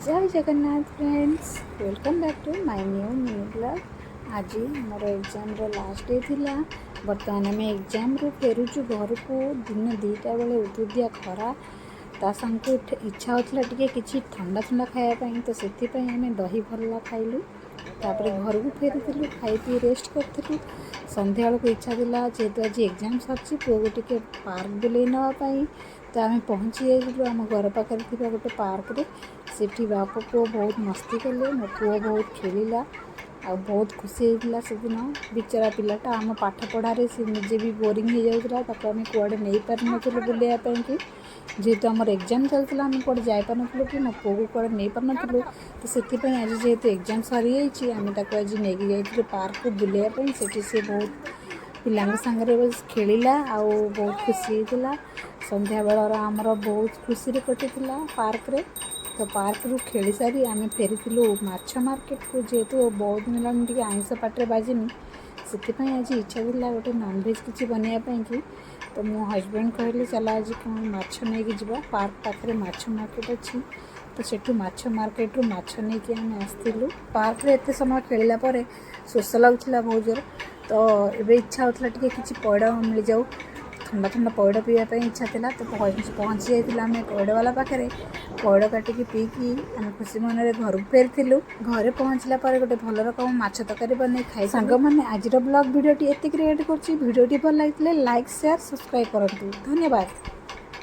जय Jagannath friends, welcome back to my new mini blog. आज मोर एग्जाम लास्ट डे थिला। बर्तमान आम एग्जाम रू फेरुचु घर को। दिन 2टा बेले उदुदिया खरा ता संग इच्छा होता टे कि ठंडा ठंडा खायापी, तो से आम दही भल्ला खाइलु। तापर घर को फेरी खाई पी रेस्ट करूँ। संध्या को इच्छा था जेहेतु आज एग्जाम सर पुओ को टे पार्क बुले नापी, तो आम पहुँची जाइलु आम घर पाखे थी गोटे पार्क रे। सेठी बाप पुओ बहुत मस्ती कले, मो पुओ बहुत खेलिला आ बहुत खुशी होता से दिन। बिचरा पिलाटा आम पाठ पढ़ारे सी निजे भी बोरिंग हो जाऊला, आम कूड़े नहीं पार नुलु बुलायापी कि जेहेतु आम एग्जाम चलता आम कूड़े जापारू कि मो पुओ को कूड़े नहीं पार नुलु। तो से आज जेहेतु एग्जाम सरी आम आज नहीं जाइए पार्क को बुलायापी। से बहुत पिला सांगे बस खेलिला आ बहुत खुशी होता। संध्या बेलर आमर बहुत खुशी कटी पार्क रे। तो पार्क रू खेली सारी आम फेरी माछ मार्केट को, जेहेतु बहुत दिन टे आइंस पाटे बाजिनी से आज इच्छा था गोटे नॉनवेज किसी बनवाई कि। तो मो हजबैंड कहले चल आज कौन माछ नहीं जा, पार्क पाखे माछ मार्केट अच्छी। तो सेठू माछ मार्केट रू माछ नहीं आम आसलु। पार्क रे एत समय खेलला शोष लगुला बहुत जोर। तो ये इच्छा होता टे कि पैड़ मिल जाऊ, ठंडा ठंडा पैड़ पीवाई इच्छा था। तो पहुँची जाइए आम पैड़ वाला पाखे, पैड़ काटिक पीकी आम खुशी मन घर को फेरी। घरे पहुँचला गोटे भल रकम माछ तरकारी बन खाई सांग मैंने। आज ब्लॉग भिडियो एति क्रिएट कर भिडियो भल लगे लाइक शेयर सब्सक्राइब करूँ। धन्यवाद।